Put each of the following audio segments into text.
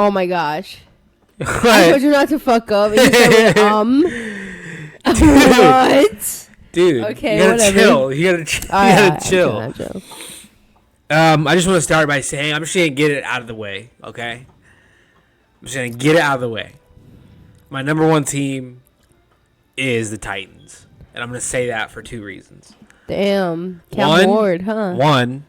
Oh my gosh. I told you not to fuck up. And you said, what? Dude, okay, you gotta whatever. chill. You gotta chill. I'm chill. I just want to start by saying I'm just gonna get it out of the way, okay? I'm just gonna get it out of the way. My number one team is the Titans, and I'm gonna say that for two reasons. Damn, Cam Ward, huh? One.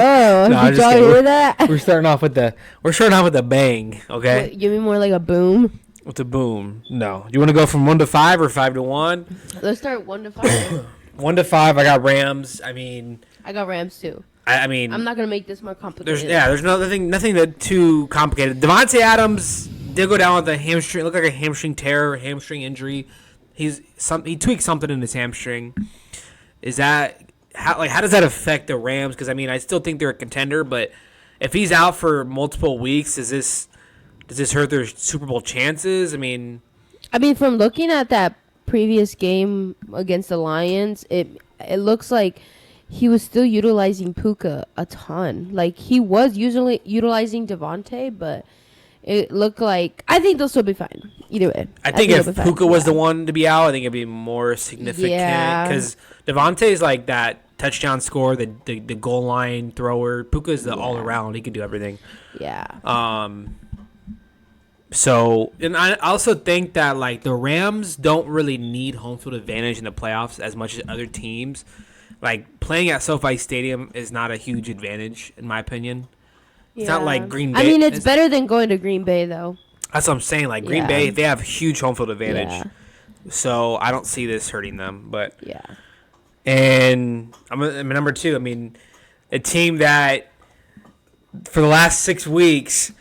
Oh, no, did y'all hear that? We're starting off with a bang, okay? Wait, give me more like a boom. With a boom. No, you want to go from 1 to 5 or 5 to 1? Let's start 1 to 5. 1 to 5. I got Rams. I got Rams too. I mean, I'm not gonna make this more complicated. There's nothing that too complicated. Devontae Adams did go down with a hamstring. It looked like a hamstring tear, hamstring injury. He tweaked something in his hamstring. Is that how does that affect the Rams? Because I still think they're a contender, but if he's out for multiple weeks, does this hurt their Super Bowl chances? From looking at that previous game against the Lions, it looks like he was still utilizing Puka a ton. Like, he was usually utilizing Devontae, but it looked like... I think they'll still be fine. Either way. I think if Puka was the one to be out, I think it'd be more significant. Because Devontae's like that touchdown scorer, the goal line thrower. Puka's the all-around. He can do everything. Yeah. So, and I also think that, like, the Rams don't really need home field advantage in the playoffs as much as other teams. Like, playing at SoFi Stadium is not a huge advantage, in my opinion. It's not like Green Bay. It's better than going to Green Bay, though. That's what I'm saying. Like, Green Bay, they have huge home field advantage. Yeah. So, I don't see this hurting them. But yeah. And I'm number 2. A team that, for the last 6 weeks...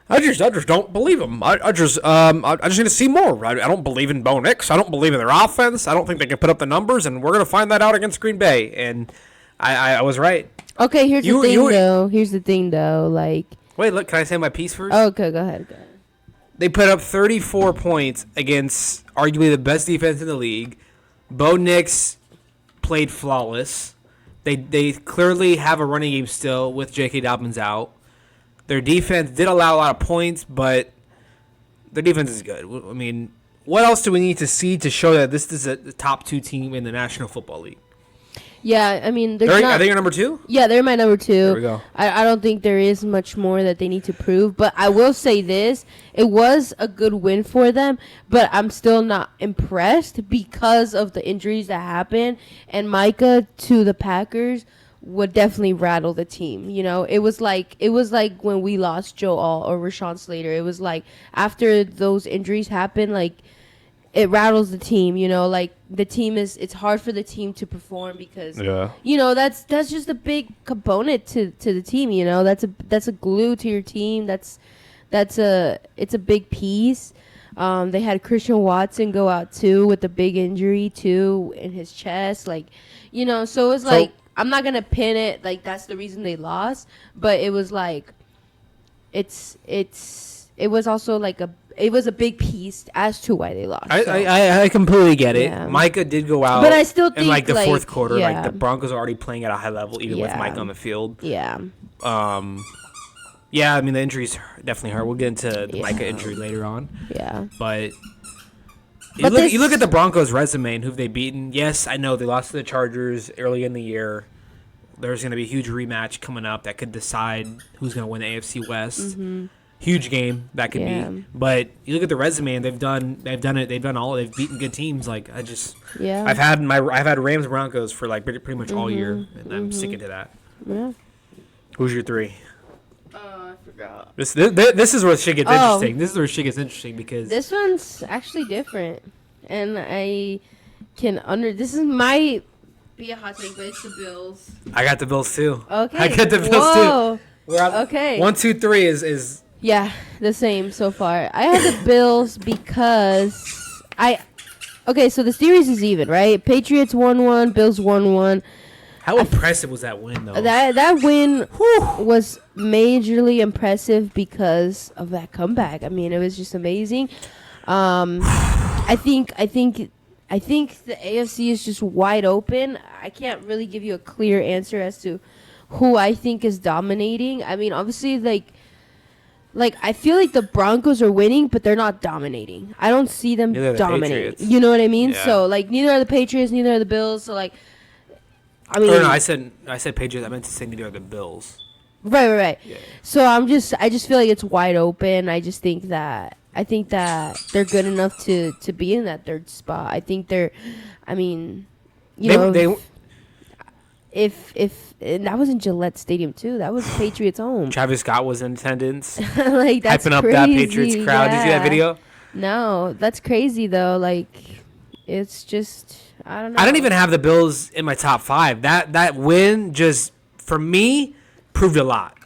I just don't believe them. I just need to see more. I don't believe in Bo Nix. I don't believe in their offense. I don't think they can put up the numbers, and we're gonna find that out against Green Bay. And I was right. Okay, here's the thing though. Like, wait, look, can I say my piece first? Okay, go ahead. They put up 34 points against arguably the best defense in the league. Bo Nix played flawless. They clearly have a running game still with J.K. Dobbins out. Their defense did allow a lot of points, but their defense is good. What else do we need to see to show that this is a top 2 team in the National Football League? Yeah, are they your number 2? Yeah, they're my number 2. There we go. I don't think there is much more that they need to prove, but I will say this. It was a good win for them, but I'm still not impressed because of the injuries that happened, and Micah to the Packers would definitely rattle the team. It was like when we lost Joe All or Rashawn Slater. It was like after those injuries happened, like it rattles the team. Like the team it's hard for the team to perform because that's just a big component to the team. That's a glue to your team. It's a big piece. They had Christian Watson go out too with a big injury too in his chest. So it was like. I'm not gonna pin it like that's the reason they lost, but it was like, it was also like it was a big piece as to why they lost. I completely get it. Yeah. Micah did go out, but I still think in the fourth quarter, like the Broncos are already playing at a high level, even with Micah on the field. Yeah. Yeah. The injuries definitely hurt. We'll get into the Micah injury later on. Yeah. But. You look at the Broncos' resume and who they've beaten. Yes, I know they lost to the Chargers early in the year. There's going to be a huge rematch coming up that could decide who's going to win the AFC West. Mm-hmm. Huge game that could be. But you look at the resume and they've done it. They've beaten good teams. Like I've had Rams Broncos for like pretty much all year, and I'm sticking to that. Yeah. Who's your 3? I forgot. This is where shit gets interesting. This is where shit gets interesting because this one's actually different, and I can this might be a hot take, but it's the Bills. I got the Bills too. Okay. I got the Bills too. Okay. 1, 2, 3 is. Yeah, the same so far. I have the Bills because Okay, so the series is even, right? Patriots 1-1, Bills 1-1. How impressive was that win, though? That win was majorly impressive because of that comeback. It was just amazing. I think the AFC is just wide open. I can't really give you a clear answer as to who I think is dominating. I mean, obviously, like I feel like the Broncos are winning, but they're not dominating. I don't see them dominating. You know what I mean? Yeah. So like, neither are the Patriots, neither are the Bills. So like, I mean, no, I said Patriots. I meant to say neither are the Bills. Right. Yeah. So I just feel like it's wide open. I think that they're good enough to be in that third spot. I think I mean, if and that was in Gillette Stadium too. That was Patriots home. Travis Scott was in attendance. Like, that's hyping up that Patriots crowd. Did you see that video? No, that's crazy though. Like, it's just, I don't know. I didn't even have the Bills in my top 5. That win just, for me, proved a lot.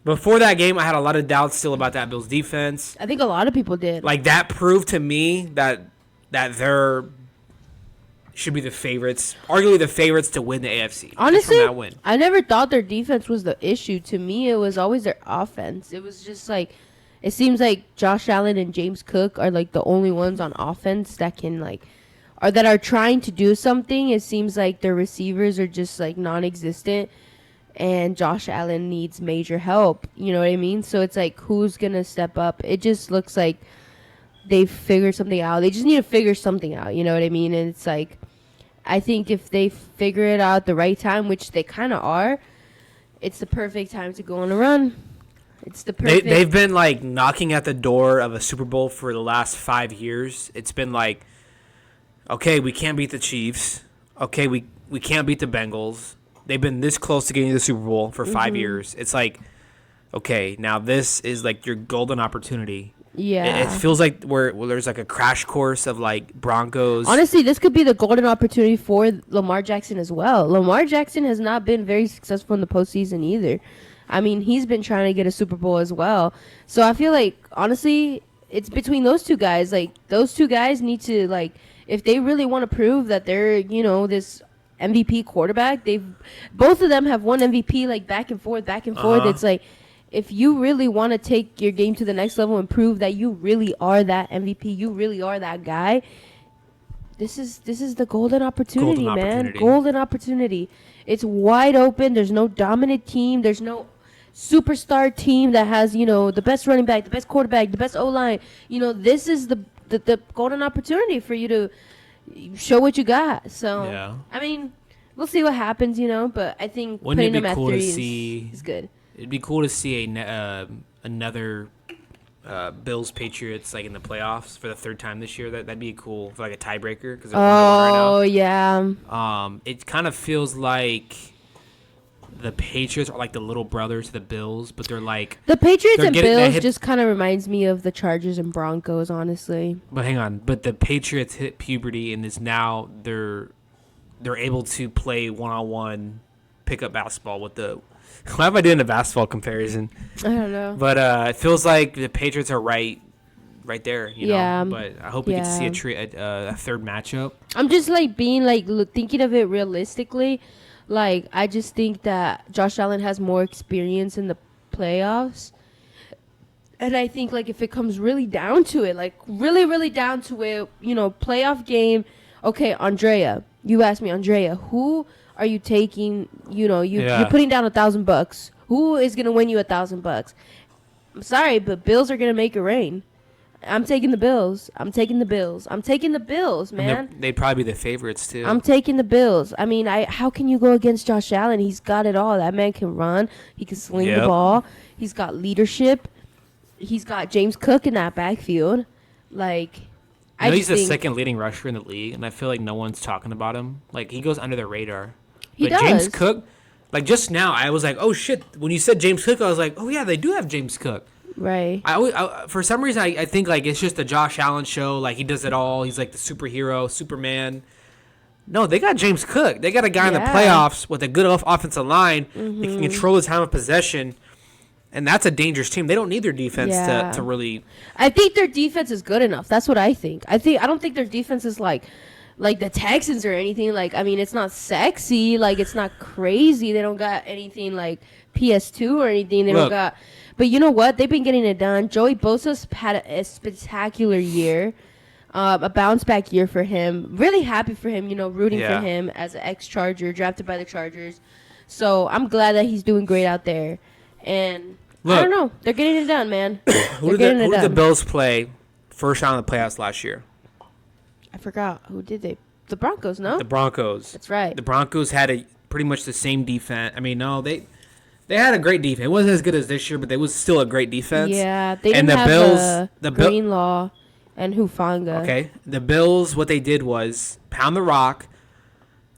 Before that game, I had a lot of doubts still about that Bills defense. I think a lot of people did. Like, that proved to me that they're should be the favorites, arguably the favorites to win the AFC. Honestly, from that win. I never thought their defense was the issue. To me, it was always their offense. It was just like, it seems like Josh Allen and James Cook are like the only ones on offense that can that are trying to do something. It seems like their receivers are just like non-existent, and Josh Allen needs major help. You know what I mean? So it's like, who's gonna step up? It just looks like they figured something out. They just need to figure something out. You know what I mean? And it's like, I think if they figure it out at the right time, which they kind of are, it's the perfect time to go on a run. It's the perfect. They've been like knocking at the door of a Super Bowl for the last 5 years. It's been like, okay, we can't beat the Chiefs. Okay, we can't beat the Bengals. They've been this close to getting to the Super Bowl for 5 years. It's like, okay, now this is like your golden opportunity. Yeah. It feels like there's like a crash course of like Broncos. Honestly, this could be the golden opportunity for Lamar Jackson as well. Lamar Jackson has not been very successful in the postseason either. I mean, he's been trying to get a Super Bowl as well. So I feel like, honestly, it's between those two guys. Like, those two guys need to, like, if they really want to prove that they're, this MVP quarterback, both of them have won MVP, like, back and forth. It's like, if you really want to take your game to the next level and prove that you really are that MVP, you really are that guy, this is the golden opportunity, man. Golden opportunity. It's wide open. There's no dominant team. There's no superstar team that has, the best running back, the best quarterback, the best O-line. This is the golden opportunity for you to show what you got. So, yeah. I mean, we'll see what happens, but I think putting them at 3 is good. It'd be cool to see another Bills Patriots like in the playoffs for the third time this year. That'd be cool for like a tiebreaker because yeah. It kind of feels like the Patriots are like the little brothers to the Bills, but they're like the Patriots and Bills just kind of reminds me of the Chargers and Broncos, honestly. But hang on, but the Patriots hit puberty and is now they're able to play one-on-one pickup basketball with the. Why am I doing a basketball comparison? I don't know. But it feels like the Patriots are right there. You know? But I hope we get to see a third matchup. I'm just like being like thinking of it realistically. Like, I just think that Josh Allen has more experience in the playoffs. And I think, like, if it comes really down to it, like, really, really down to it, playoff game. Okay, Andrea. You asked me, Andrea, who are you taking? You're putting down $1,000. Who is going to win you $1,000? I'm sorry, but Bills are going to make it rain. I'm taking the Bills. I'm taking the Bills, man. They'd probably be the favorites, too. I'm taking the Bills. I mean, how can you go against Josh Allen? He's got it all. That man can run. He can sling the ball. He's got leadership. He's got James Cook in that backfield. Like, he's the second leading rusher in the league, and I feel like no one's talking about him. Like, he goes under the radar. He does. James Cook, like, just now, I was like, oh, shit. When you said James Cook, I was like, oh, yeah, they do have James Cook. Right. I for some reason, I think, like, it's just a Josh Allen show. Like, he does it all. He's, like, the superhero, Superman. No, they got James Cook. They got a guy in the playoffs with a good offensive line. Mm-hmm. They can control the time of possession. And that's a dangerous team. They don't need their defense to really. I think their defense is good enough. That's what I think. I don't think their defense is like the Texans or anything. Like, I mean, it's not sexy. Like, it's not crazy. They don't got anything like PS2 or anything. They don't got. But you know what? They've been getting it done. Joey Bosa's had a spectacular year, a bounce back year for him. Really happy for him. Rooting for him as an ex-Charger, drafted by the Chargers. So I'm glad that he's doing great out there. And Look, I don't know. They're getting it done, man. Who did the Bills play first round of the playoffs last year? I forgot. Who did they? The Broncos, no? The Broncos. That's right. The Broncos had pretty much the same defense. I mean, no, they had a great defense. It wasn't as good as this year, but it was still a great defense. Yeah, they didn't have Greenlaw and Hufanga. Okay, the Bills, what they did was pound the rock,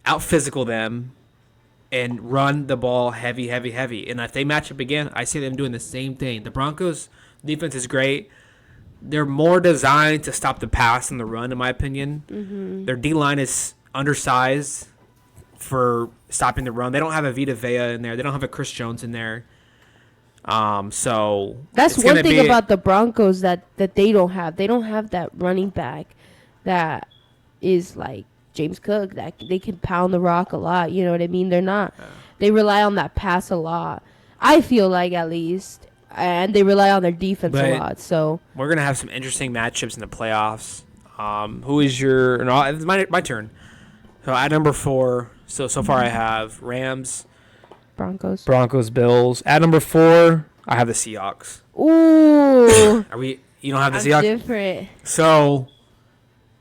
out-physical them, and run the ball heavy. And if they match up again, I see them doing the same thing. The Broncos' defense is great. They're more designed to stop the pass and the run, in my opinion. Mm-hmm. Their D-line is undersized for stopping the run. They don't have a Vita Vea in there. They don't have a Chris Jones in there. So that's one thing about the Broncos that they don't have. They don't have that running back that is like James Cook, that they can pound the rock a lot. You know what I mean? They're not. They rely on that pass a lot. I feel like, at least. And they rely on their defense a lot. So we're gonna have some interesting matchups in the playoffs. Who is your? No, it's my turn. So at number 4. So far I have Rams, Broncos, Bills. At number 4, I have the Seahawks. Ooh. You don't have the Seahawks? Different. So,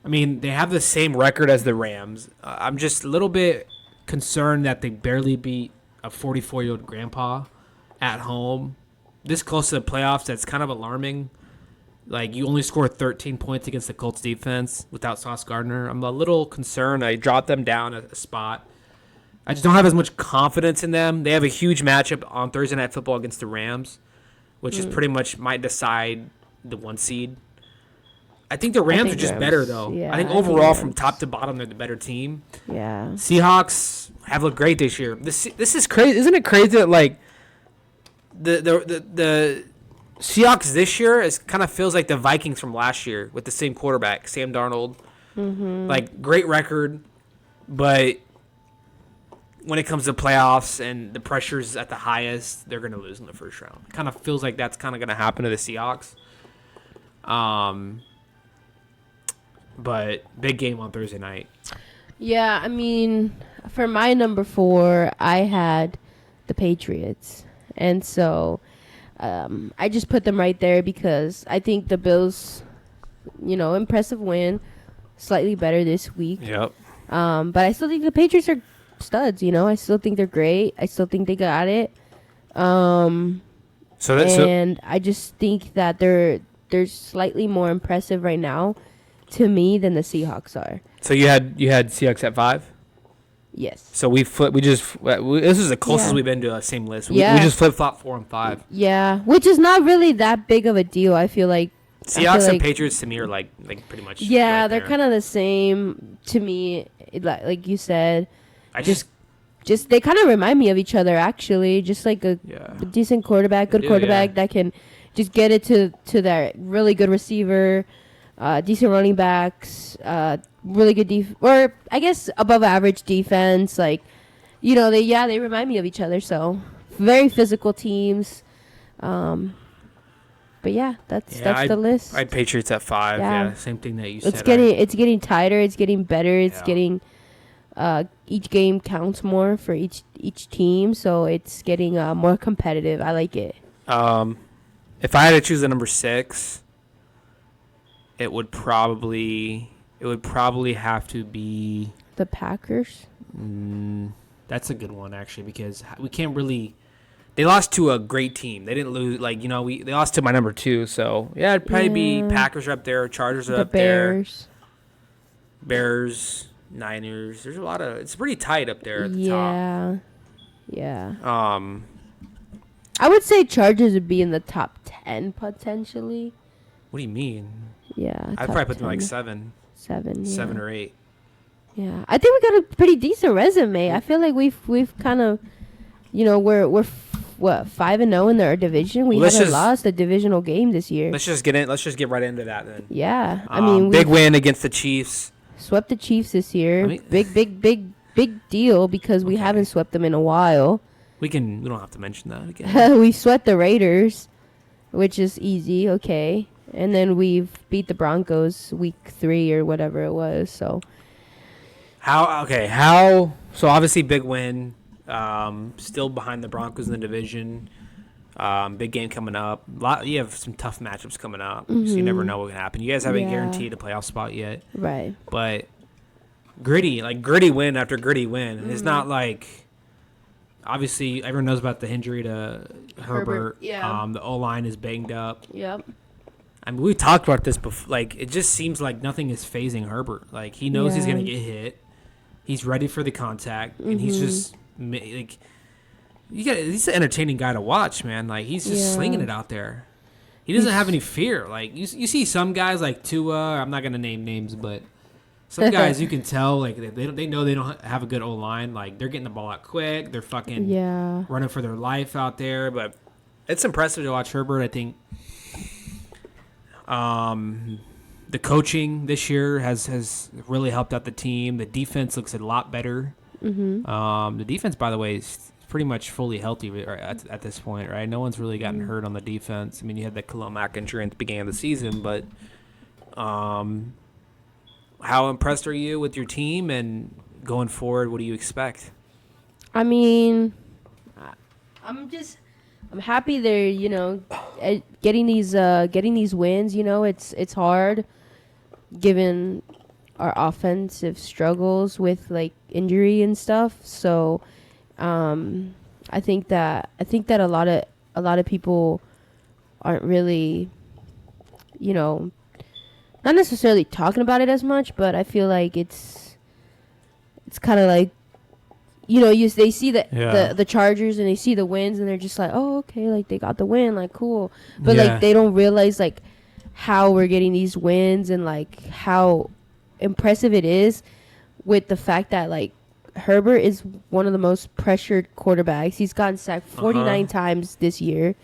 I mean, they have the same record as the Rams. I'm just a little bit concerned that they barely beat a 44-year-old grandpa at home. This close to the playoffs, that's kind of alarming. Like, you only scored 13 points against the Colts defense without Sauce Gardner. I'm a little concerned. I dropped them down a spot. I just don't have as much confidence in them. They have a huge matchup on Thursday Night Football against the Rams, which is pretty much might decide the 1 seed. I think the Rams are just better, though. Yeah, I think overall, from top to bottom, they're the better team. Yeah. Seahawks have looked great this year. This is crazy. Isn't it crazy that, like, the Seahawks this year kind of feels like the Vikings from last year with the same quarterback, Sam Darnold. Mm-hmm. Like, great record, but when it comes to playoffs and the pressure's at the highest, they're going to lose in the first round. It kind of feels like that's kind of going to happen to the Seahawks. But big game on Thursday night. Yeah, I mean, for my number 4, I had the Patriots. And so I just put them right there because I think the Bills, impressive win, slightly better this week. Yep. But I still think the Patriots are studs, I still think they're great. I still think they got it. And I just think that they're slightly more impressive right now to me than the Seahawks are. So you had Seahawks at 5? Yes. So this is the closest we've been to the same list. We just flip-flop 4 and 5. Yeah, which is not really that big of a deal. I feel like Seahawks and Patriots to me are like pretty much. Yeah, right they're kind of the same to me. Like you said, just they kind of remind me of each other actually. Just like a decent quarterback, that can just get it to that really good receiver, decent running backs, really good or I guess above average defense. Like, they remind me of each other. So very physical teams. But yeah, that's the list. I had Patriots at 5. Yeah, same thing that you said. It's getting tighter. It's getting better. It's getting each game counts more for each team, so it's getting more competitive. I like it. If I had to choose the number 6, it would probably have to be the Packers. That's a good one actually, because we can't really. They lost to a great team. They didn't lose they lost to my number 2. So yeah, it'd probably be Packers are up there, Chargers are up Bears. there, Bears, Niners. There's a lot of. It's pretty tight up there at the top. Yeah. I would say Chargers would be in the top 10 potentially. What do you mean? Yeah, I'd probably put them like 7. 7. Yeah. 7 or 8. Yeah, I think we got a pretty decent resume. I feel like we've kind of, we're 5-0 in our division. We haven't lost a divisional game this year. Let's just get right into that then. Yeah, I mean, big win against the Chiefs. Swept the Chiefs this year. Big deal because we haven't swept them in a while. We don't have to mention that again. We swept the Raiders, which is easy. Okay. And then we've beat the Broncos week 3 or whatever it was. So so obviously big win. Still behind the Broncos in the division. Big game coming up. You have some tough matchups coming up, so you never know what can happen. You guys haven't guaranteed a playoff spot yet, right? But gritty win after gritty win. And it's not like, obviously everyone knows about the injury to Herbert. Yeah. The O-line is banged up. Yep. I mean, we talked about this before. Like, it just seems like nothing is phasing Herbert. Like, he knows he's gonna get hit. He's ready for the contact, and he's just like. He's an entertaining guy to watch, man. Like, he's just slinging it out there. He doesn't have any fear. Like, you see some guys like Tua. I'm not gonna name names, but some guys you can tell like they know they don't have a good O line. Like, they're getting the ball out quick. They're fucking running for their life out there. But it's impressive to watch Herbert. I think the coaching this year has really helped out the team. The defense looks a lot better. The defense, by the way, is pretty much fully healthy at this point, right? No one's really gotten hurt on the defense. I mean, you had that Khalil Mack injury at the beginning of the season, but how impressed are you with your team, and going forward, what do you expect? I mean, I'm happy they're getting these wins. It's hard given our offensive struggles with like injury and stuff. So I think that a lot of people aren't really, not necessarily talking about it as much, but I feel like it's kind of like, they see the Chargers and they see the wins and they're just like, oh, okay, like they got the win, like cool, but like they don't realize like how we're getting these wins and like how impressive it is with the fact that like Herbert is one of the most pressured quarterbacks. He's gotten sacked 49 times this year,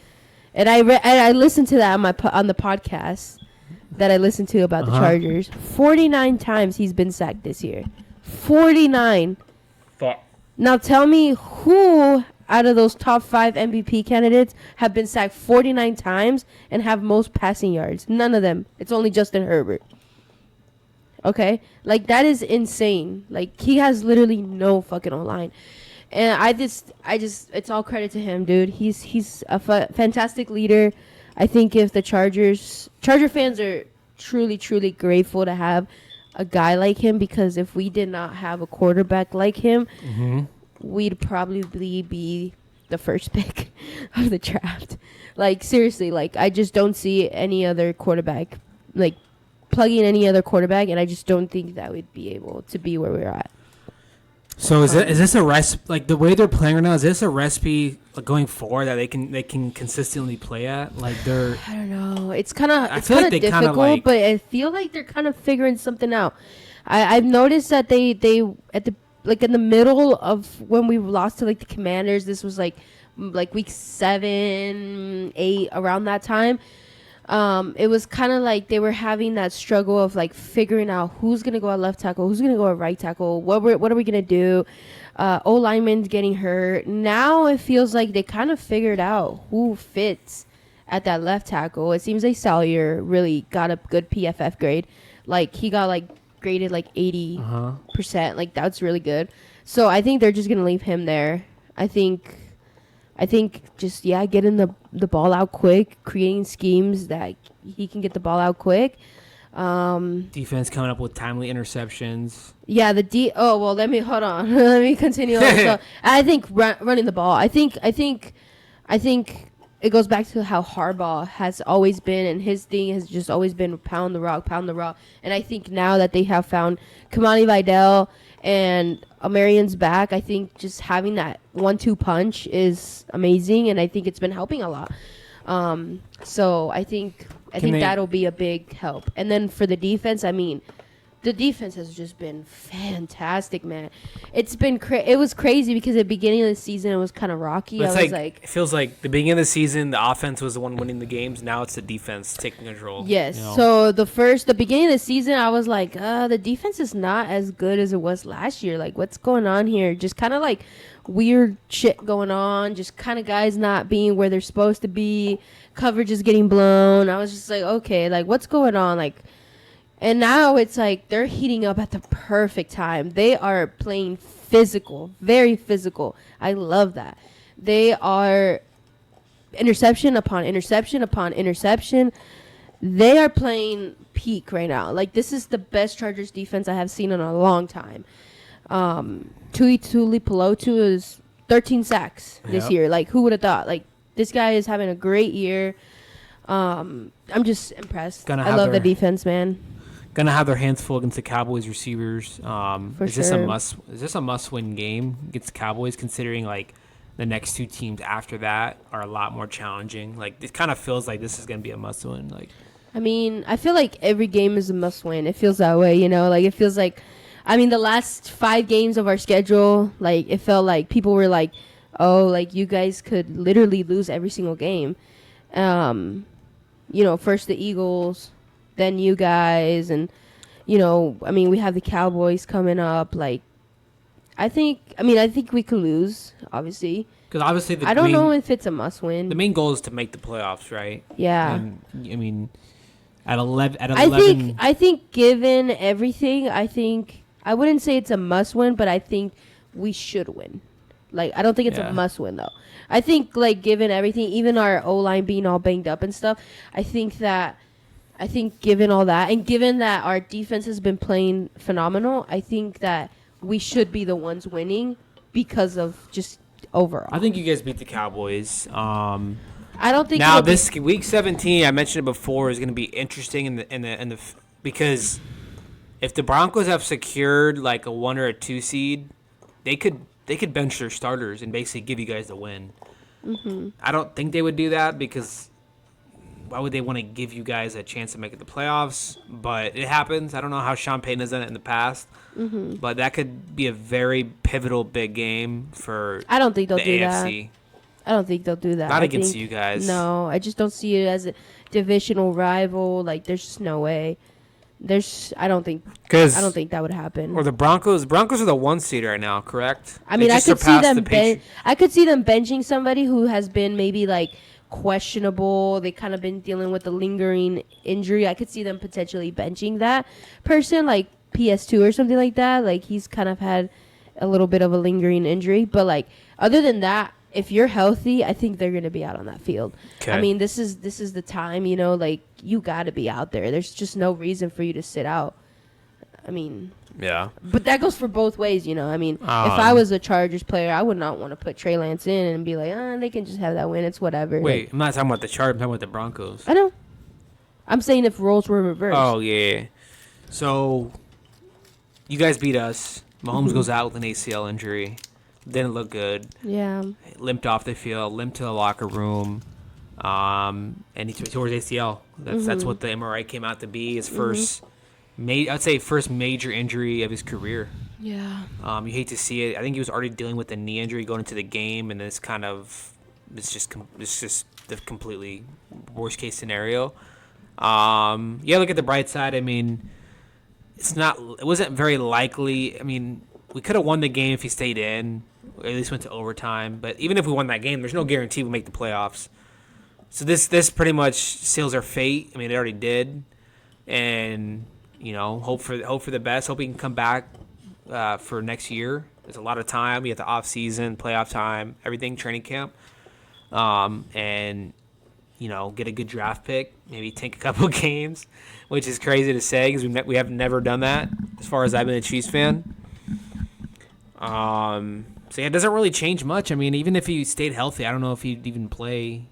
and I listened to that on the podcast that I listened to about the Chargers. 49 times he's been sacked this year. 49. Now tell me who out of those top 5 MVP candidates have been sacked 49 times and have most passing yards. None of them. It's only Justin Herbert. Okay, like that is insane. Like he has literally no fucking online, and I just, it's all credit to him, dude. He's a fantastic leader. I think if the Charger fans are truly grateful to have a guy like him, because if we did not have a quarterback like him, we'd probably be the first pick of the draft. Like seriously, like I just don't see any other quarterback like plugging any other quarterback, and I just don't think that we'd be able to be where we're at. So is this a recipe, like the way they're playing right now? Is this a recipe going forward that they can consistently play at? Like I don't know. It's kind of difficult, but I feel like they're kind of figuring something out. I've noticed that they at the like in the middle of when we lost to like the Commanders, this was like week 7, 8, around that time. It was kind of like they were having that struggle of like figuring out who's gonna go at left tackle, who's gonna go at right tackle, what are we gonna do? O lineman's getting hurt. Now it feels like they kind of figured out who fits at that left tackle. It seems like Salyer really got a good PFF grade. Like he got like graded like 80%. Like that's really good. So I think they're just gonna leave him there. I think just getting the ball out quick, creating schemes that he can get the ball out quick. Defense coming up with timely interceptions. Yeah, let me hold on. Let me continue. So I think running the ball. I think it goes back to how Harbaugh has always been, and his thing has just always been pound the rock. And I think now that they have found Kamani Vidal and Marion's back, I think just having that 1-2 punch is amazing, and I think it's been helping a lot. So I think that'll be a big help. And then for the defense, I mean, the defense has just been fantastic, man. It's been it was crazy because at the beginning of the season it was kind of rocky. It feels like the beginning of the season the offense was the one winning the games. Now it's the defense taking control. Yes. So the beginning of the season I was like, the defense is not as good as it was last year. Like what's going on here? Just kind of like weird shit going on. Just kind of guys not being where they're supposed to be. Coverage is getting blown. I was just like, okay, like what's going on? Like. And now it's like they're heating up at the perfect time. They are playing physical, very physical. I love that. They are interception upon interception upon interception. They are playing peak right now. Like, this is the best Chargers defense I have seen in a long time. Tui Tuipulotu is 13 sacks this year. Like, who would have thought? Like, this guy is having a great year. I'm just impressed. I love the defense, man. Gonna have their hands full against the Cowboys receivers. Is this a must-win game against the Cowboys, considering like the next two teams after that are a lot more challenging? Like, it kind of feels like this is gonna be a must-win. Like, I mean, I feel like every game is a must-win. It feels that way, you know. Like, it feels like, I mean, the last 5 games of our schedule, like, it felt like people were like, oh, like, you guys could literally lose every single game. You know, first the Eagles, then you guys, and, you know, I mean, we have the Cowboys coming up. Like, I think we could lose, obviously. Because obviously I don't know if it's a must-win. The main goal is to make the playoffs, right? Yeah. And, I mean, at 11. I think given everything, I wouldn't say it's a must-win, but I think we should win. Like, I don't think it's a must-win, though. I think, like, given everything, even our O-line being all banged up and stuff, I think given all that, and given that our defense has been playing phenomenal, I think that we should be the ones winning because of just overall. I think you guys beat the Cowboys. I don't think now this week 17, I mentioned it before, is going to be interesting in the because if the Broncos have secured like a 1 or a 2 seed, they could bench their starters and basically give you guys the win. Mm-hmm. I don't think they would do that, because why would they want to give you guys a chance to make it the playoffs? But it happens. I don't know how Sean Payton has done it in the past, but that could be a very pivotal big game for I don't think they'll the do AFC. that. I don't think they'll do that. Not against you guys. No, I just don't see it as a divisional rival. Like, there's just no way. I don't think that would happen. Or the Broncos. Broncos are the 1 seed right now, correct? I mean, I could see them. I could see them benching somebody who has been maybe like questionable. They kind of been dealing with a lingering injury. I could see them potentially benching that person, like PS2 or something like that. Like, he's kind of had a little bit of a lingering injury. But like, other than that, if you're healthy, I think they're going to be out on that field. Okay. I mean, this is the time, you know, like, you got to be out there. There's just no reason for you to sit out. I mean, yeah. But that goes for both ways, you know. I mean, if I was a Chargers player, I would not want to put Trey Lance in and be like, they can just have that win. It's whatever. Wait, like, I'm not talking about the Chargers. I'm talking about the Broncos. I know. I'm saying if roles were reversed. Oh, yeah. So, you guys beat us. Mahomes goes out with an ACL injury. Didn't look good. Yeah. Limped off the field, limped to the locker room, and he tore his ACL. That's what the MRI came out to be. His first, first major injury of his career. Yeah. You hate to see it. I think he was already dealing with a knee injury going into the game, and it's just the completely worst case scenario. Look at the bright side. I mean, it wasn't very likely. I mean, we could have won the game if he stayed in, or at least went to overtime. But even if we won that game, there's no guarantee we'll make the playoffs. So this pretty much seals our fate. I mean, it already did. And, you know, hope for the best. Hope he can come back for next year. There's a lot of time. You have the off season, playoff time, everything, training camp. And, you know, get a good draft pick. Maybe tank a couple games, which is crazy to say because we have never done that as far as I've been a Chiefs fan. So yeah, it doesn't really change much. I mean, even if he stayed healthy, I don't know if he'd even play.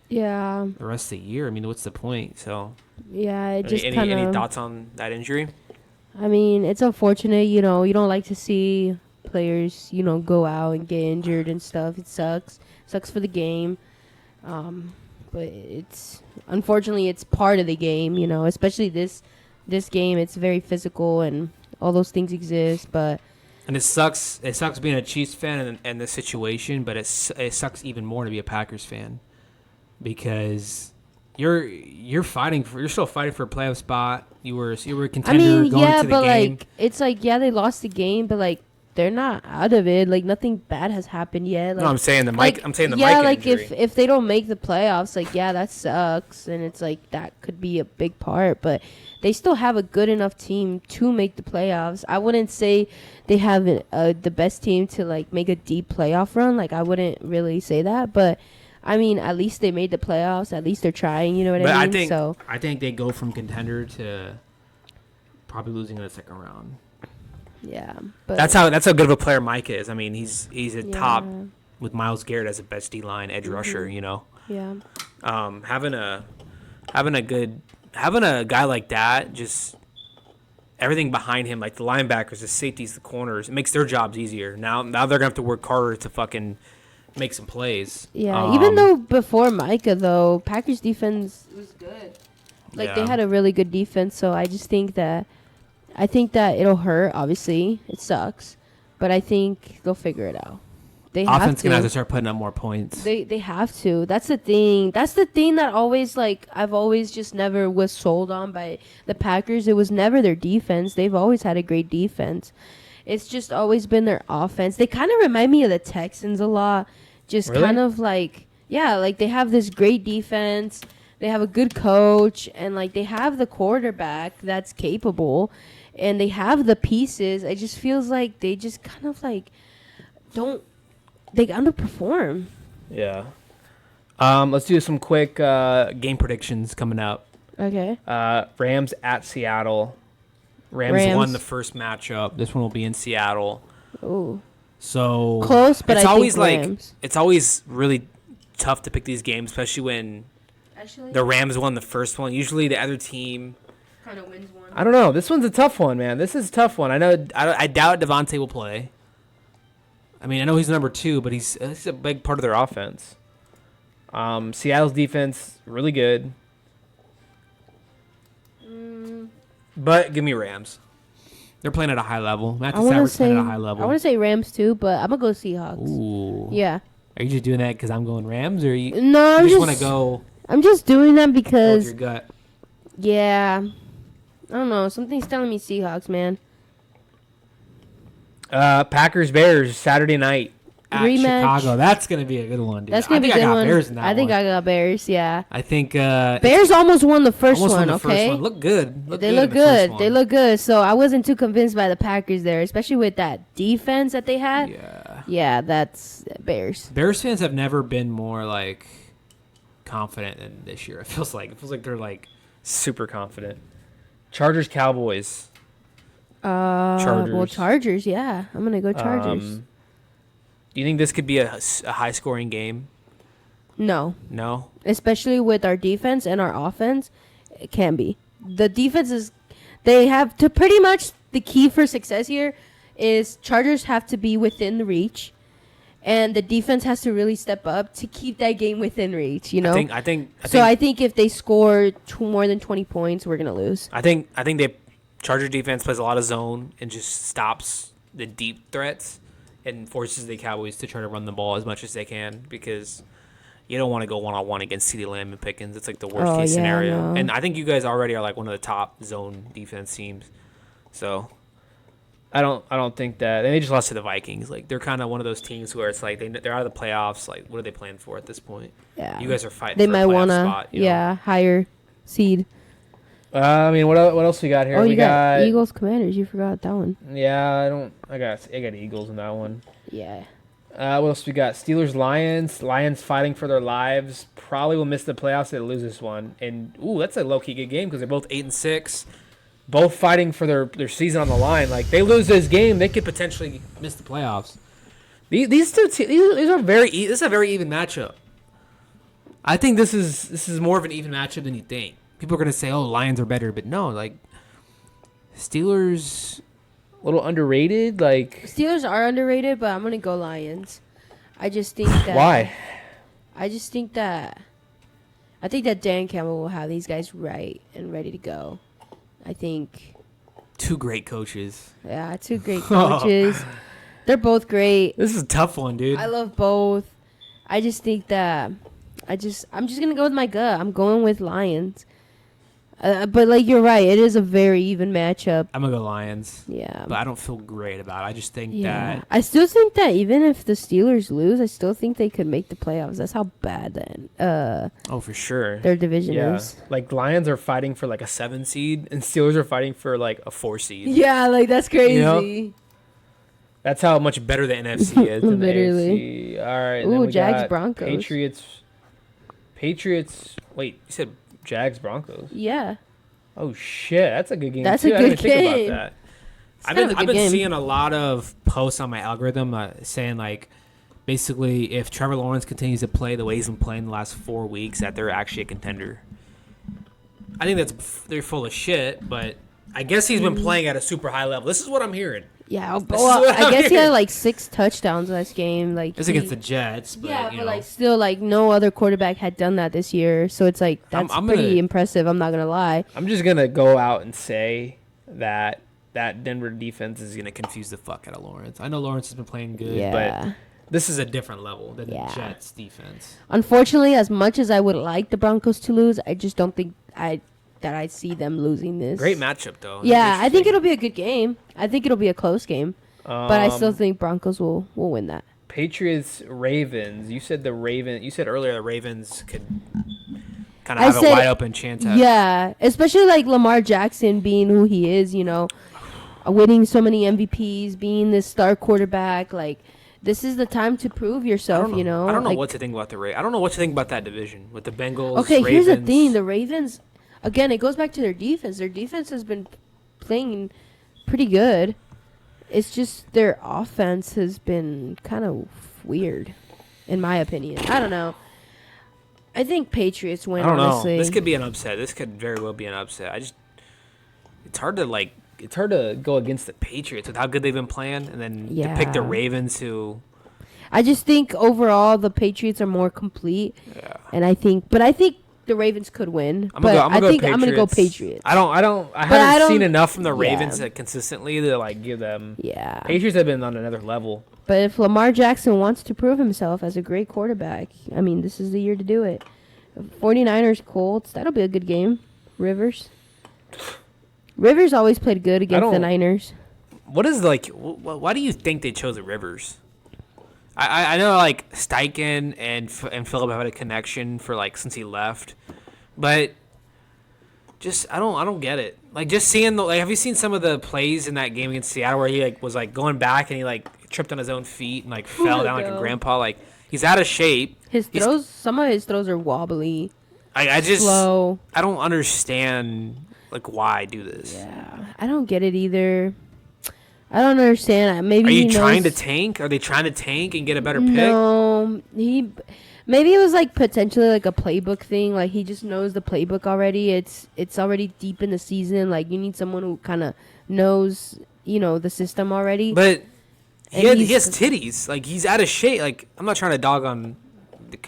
Yeah. The rest of the year. I mean, what's the point? So. Yeah, it just any thoughts on that injury? I mean, it's unfortunate. You know, you don't like to see players, you know, go out and get injured and stuff. It sucks. Sucks for the game. But unfortunately it's part of the game. You know, especially this game. It's very physical and all those things exist, but. And it sucks. It sucks being a Chiefs fan in this situation, but it sucks even more to be a Packers fan because you're still fighting for a playoff spot. You were a contender going into the game. Like it's like they lost the game, but like they're not out of it. Like nothing bad has happened yet. Like, no, I'm saying the Mike. I'm saying the yeah, Mike like injury. if they don't make the playoffs, like yeah, that sucks, and it's like that could be a big part. But they still have a good enough team to make the playoffs. I wouldn't say they have the best team to like make a deep playoff run. Like I wouldn't really say that, but I mean, at least they made the playoffs. At least they're trying. You know what I mean? I think they go from contender to probably losing in the second round. Yeah, but That's how good of a player Mike is. I mean, he's a top with Myles Garrett as a best D line edge rusher. You know. Yeah. Having a guy like that, just everything behind him, like the linebackers, the safeties, the corners, it makes their jobs easier. Now they're gonna have to work harder to fucking make some plays. Yeah, even though before Micah though, Packers defense was good. Like they had a really good defense, so I think that it'll hurt. Obviously, it sucks, but I think they'll figure it out. They offense gonna have to start putting up more points. They have to. That's the thing. That's the thing that always like I've always just never was sold on by the Packers. It was never their defense. They've always had a great defense. It's just always been their offense. They kind of remind me of the Texans a lot. Just really? kind of like like they have this great defense. They have a good coach, and like they have the quarterback that's capable, and they have the pieces. It just feels like they just kind of like they underperform. Yeah. Let's do some quick game predictions coming up. Okay. Rams at Seattle. Rams won the first matchup. This one will be in Seattle. Ooh. So close, but it's I always think Rams. it's always really tough to pick these games, especially when the Rams won the first one. Usually the other team kind of wins one. I don't know. This one's a tough one, man. This is a tough one. I know. I doubt Devontae will play. I mean, I know he's number 2, but he's a big part of their offense. Seattle's defense really good, but give me Rams. They're playing at a high level. Matthew Stafford's playing at a high level. I want to say Rams too, but I'm gonna go Seahawks. Ooh. Yeah. Are you just doing that because I'm going Rams, or you? No, I just want to go. I'm just doing that because your gut. Yeah. I don't know. Something's telling me Seahawks, man. Packers Bears Saturday night at Rematch. Chicago. That's gonna be a good one, dude. That's gonna be a good one. Bears in that I think one. I got Bears. Yeah. I think Bears almost won the first one. Okay. Look good. They look good. They look good. So I wasn't too convinced by the Packers there, especially with that defense that they had. Yeah. Yeah, that's Bears. Bears fans have never been more like confident than this year. It feels like they're like super confident. Chargers Cowboys. Chargers. Well, Chargers. Yeah, I'm gonna go Chargers. Do you think this could be a high scoring game? No. No. Especially with our defense and our offense, it can be. The defense is, they have to pretty much the key for success here is Chargers have to be within the reach, and the defense has to really step up to keep that game within reach. You know. I think if they score more than 20 points, we're gonna lose. I think they Charger defense plays a lot of zone and just stops the deep threats and forces the Cowboys to try to run the ball as much as they can because you don't want to go one-on-one against CeeDee Lamb and Pickens. It's like the worst-case scenario. No. And I think you guys already are like one of the top zone defense teams. So I don't think that – they just lost to the Vikings. Like they're kind of one of those teams where it's like they're out of the playoffs. Like what are they playing for at this point? Yeah. You guys are fighting they for might a playoff wanna, spot. Yeah, higher seed. I mean, what else we got here? Oh, we you got Eagles Commanders. You forgot that one. Yeah, I got Eagles in that one. Yeah. What else we got? Steelers Lions. Lions fighting for their lives. Probably will miss the playoffs. They lose this one. And that's a low key good game because they're both 8-6, both fighting for their season on the line. Like they lose this game, they could potentially miss the playoffs. These two these are this is a very even matchup. I think this is more of an even matchup than you think. People are going to say, oh, Lions are better. But no, like, Steelers a little underrated. Like Steelers are underrated, but I'm going to go Lions. I just think that... Why? I think that Dan Campbell will have these guys right and ready to go. I think... Two great coaches. Yeah, two great coaches. They're both great. This is a tough one, dude. I love both. I just think that... I'm just going to go with my gut. I'm going with Lions. But like you're right, it is a very even matchup. I'm gonna go Lions. Yeah. But I don't feel great about it. I just think Yeah. that I still think that even if the Steelers lose, I still think they could make the playoffs. That's how bad oh, for sure. their division Yeah. is. Like Lions are fighting for like a 7 seed and Steelers are fighting for like a 4 seed. Yeah, like that's crazy. You know? That's how much better the NFC is than Literally. the AFC. All right. Ooh, Then we Jags, got Broncos. Patriots. Wait, you said Jags Broncos? Yeah. Oh shit, that's a good game. That's too. a I didn't good think game. about that. It's kind of a I've good been game. seeing a lot of posts on my algorithm saying like, basically, if Trevor Lawrence continues to play the way he's been playing the last 4 weeks, that they're actually a contender. I think they're full of shit, but I guess he's been playing at a super high level. This is what I'm hearing. Yeah, well, I guess he had like 6 touchdowns last game. Like it's against the Jets, but yeah, you but know. like still, like no other quarterback had done that this year. So it's like that's I'm pretty gonna- impressive. I'm not gonna lie. I'm just gonna go out and say that Denver defense is gonna confuse the fuck out of Lawrence. I know Lawrence has been playing good, Yeah. but this is a different level than Yeah. the Jets defense. Unfortunately, as much as I would like the Broncos to lose, I just don't think I see them losing this. Great matchup though. Yeah, I think it'll be a good game. I think it'll be a close game, but I still think Broncos will win that. Patriots Ravens. You said earlier the Ravens could kind of have a wide open chance at. Yeah, especially like Lamar Jackson being who he is, you know, winning so many MVPs, being this star quarterback. Like, this is the time to prove yourself, you know. I don't know like, what to think about the Ravens. I don't know what to think about that division with the Bengals. Okay, Ravens. here's the thing: the Ravens, again, it goes back to their defense. Their defense has been playing pretty good. It's just their offense has been kind of weird, in my opinion. I don't know. I think Patriots win. I don't honestly. know. This could be an upset. This could very well be an upset. It's hard to go against the Patriots with how good they've been playing, and then to pick the Yeah. Ravens who. I just think overall the Patriots are more complete, Yeah. and I think the Ravens could win. I'm but gonna I think go I'm gonna go Patriots. Patriots. I haven't seen enough from the Ravens consistently to like give them. Yeah. Patriots have been on another level. But if Lamar Jackson wants to prove himself as a great quarterback, I mean, this is the year to do it. 49ers Colts, that'll be a good game. Rivers always played good against the Niners. What is why do you think they chose the Rivers? I know like Steichen and Phillip have had a connection for like since he left, but just I don't get it. Like just seeing have you seen some of the plays in that game against Seattle where he like was like going back and he like tripped on his own feet and like fell down like a grandpa? Like he's out of shape. Some of his throws are wobbly. I just slow. I don't understand like why do this. Yeah, I don't get it either. I don't understand. Maybe are you trying to tank? Are they trying to tank and get a better pick? No, maybe it was like potentially like a playbook thing. Like he just knows the playbook already. It's already deep in the season. Like you need someone who kind of knows, you know, the system already. But he has titties. Like he's out of shape. Like I'm not trying to dog on.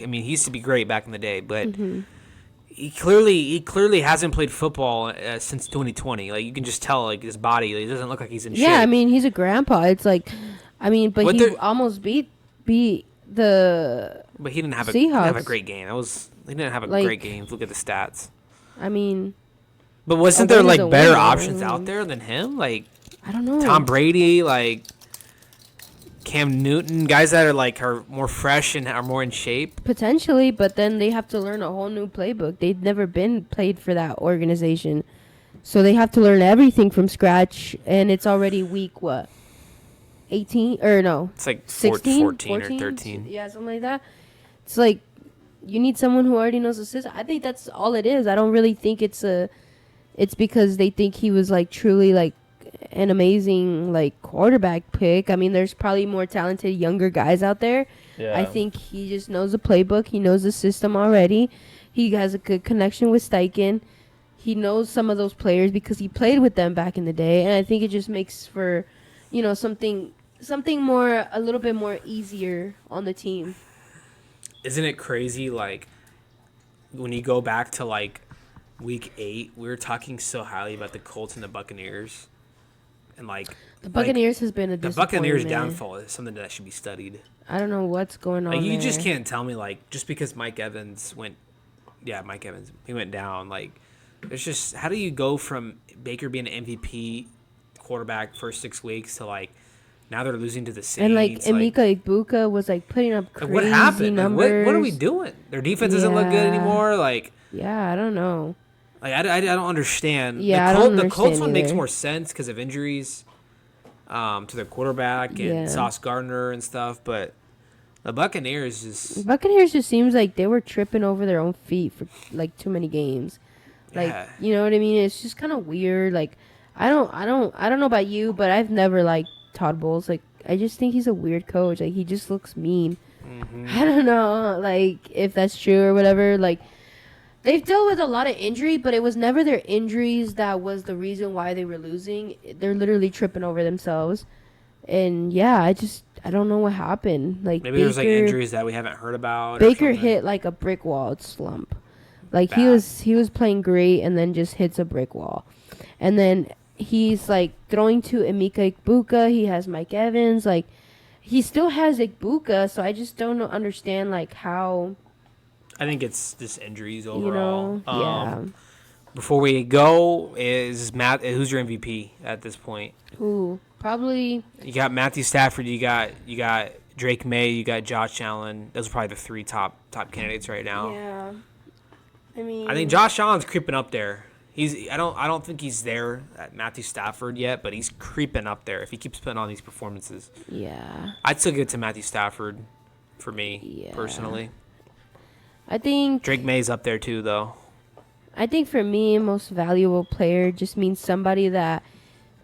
I mean, he used to be great back in the day, but he clearly hasn't played football since 2020. Like you can just tell, like his body, he doesn't look like he's in shape. Yeah, I mean he's a grandpa. It's like, I mean, but he almost beat the. But he didn't have a great game. He didn't have a great game. Look at the stats. I mean. But wasn't there like better options out there than him? Like I don't know. Tom Brady, like Cam Newton, guys that are more fresh and are more in shape. Potentially, but then they have to learn a whole new playbook. They've never been played for that organization. So they have to learn everything from scratch, and it's already week, 18? Or no. It's like 16? 14 or 13. Yeah, something like that. It's like, you need someone who already knows the system. I think that's all it is. I don't really think it's because they think he was, like, truly, like, an amazing like quarterback pick. I mean, there's probably more talented younger guys out there. Yeah. I think he just knows the playbook. He knows the system already. He has a good connection with Steichen. He knows some of those players because he played with them back in the day, and I think it just makes for, you know, something more, a little bit more easier on the team. Isn't it crazy, like, when you go back to, like, week 8, we were talking so highly about the Colts and the Buccaneers. And, like... The Buccaneers has been a disappointment. The Buccaneers' downfall is something that should be studied. I don't know what's going on You there. just can't tell me, like, just because Mike Evans he went down, like, There's just how do you go from Baker being an MVP quarterback first 6 weeks to like now they're losing to the Saints. And like Emeka Ibuka was like putting up crazy what happened? numbers. What are we doing? Their defense doesn't look good anymore. Like I don't know. Like I don't understand. Yeah, I don't understand the Colts one either. makes more sense because of injuries to their quarterback and Sauce Gardner and stuff, but the Buccaneers just seems like they were tripping over their own feet for like too many games. Like you know what I mean? It's just kind of weird. Like I don't know about you, but I've never liked Todd Bowles. Like I just think he's a weird coach. Like he just looks mean. Mm-hmm. I don't know, like if that's true or whatever. Like they've dealt with a lot of injury, but it was never their injuries that was the reason why they were losing. They're literally tripping over themselves. And I don't know what happened. Like maybe there's like injuries that we haven't heard about. Baker hit like a brick wall slump. Like bad. he was playing great and then just hits a brick wall. And then he's like throwing to Emeka Ibuka. He has Mike Evans. Like he still has Ibuka, so I just don't understand like how. I think it's just injuries overall. Before we go, is Matt? Who's your MVP at this point? Who? Probably. You got Matthew Stafford. You got Drake May. You got Josh Allen. Those are probably the three top candidates right now. Yeah. I think Josh Allen's creeping up there. I don't think he's there at Matthew Stafford yet, but he's creeping up there if he keeps putting on these performances. Yeah. I'd still give it to Matthew Stafford for me personally. I think Drake May's up there too, though. I think for me, most valuable player just means somebody that,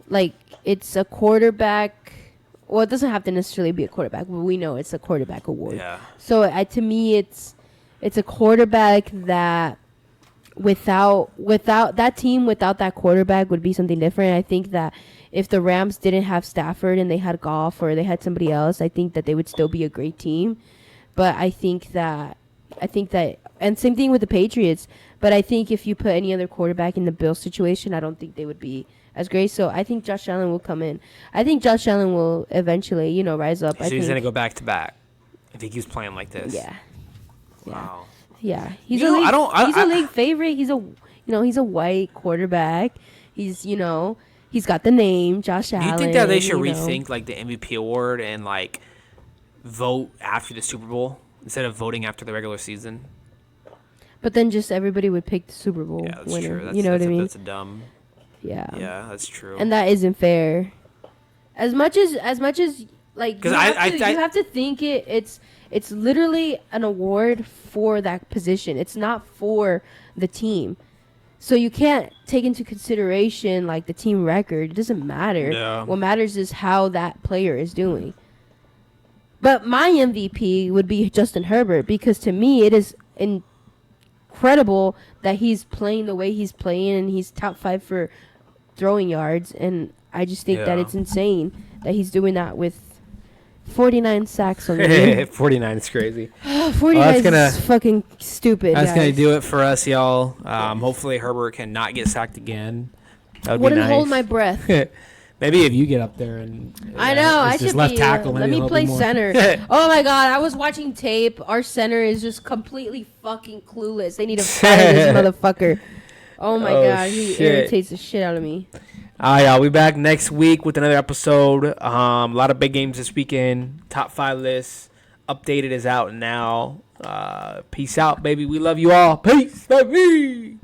like, it's a quarterback. Well, it doesn't have to necessarily be a quarterback, but we know it's a quarterback award. Yeah. So to me, it's a quarterback that without that team, without that quarterback would be something different. I think that if the Rams didn't have Stafford and they had Goff or they had somebody else, I think that they would still be a great team. But I think that, and same thing with the Patriots. But I think if you put any other quarterback in the Bills situation, I don't think they would be as great. So I think Josh Allen will come in. I think Josh Allen will eventually, rise up. So he's going to go back to back if he keeps playing like this. Yeah. Wow. Yeah. He's a league favorite. He's a white quarterback. He's got the name Josh Allen. Do you think that they should rethink like the MVP award and like vote after the Super Bowl instead of voting after the regular season? But then just everybody would pick the Super Bowl winner. True. You know what I mean? That's a dumb. Yeah. Yeah, that's true. And that isn't fair. As much as like you have to think it's literally an award for that position. It's not for the team. So you can't take into consideration like the team record. It doesn't matter. Yeah. What matters is how that player is doing. But my MVP would be Justin Herbert because to me it is incredible that he's playing the way he's playing and he's top 5 for throwing yards, and I just think that it's insane that he's doing that with 49 sacks on the year. 49 is crazy. 49 is fucking stupid. That's going to do it for us, y'all. Hopefully Herbert can not get sacked again. That would be nice. Hold my breath. Maybe if you get up there and I know I should left be. Tackle, let me play center. Oh my god, I was watching tape. Our center is just completely fucking clueless. They need to fire this motherfucker. Oh my god, he irritates the shit out of me. All right, y'all. We back next week with another episode. A lot of big games this weekend. Top 5 list updated is out now. Peace out, baby. We love you all. Peace, baby.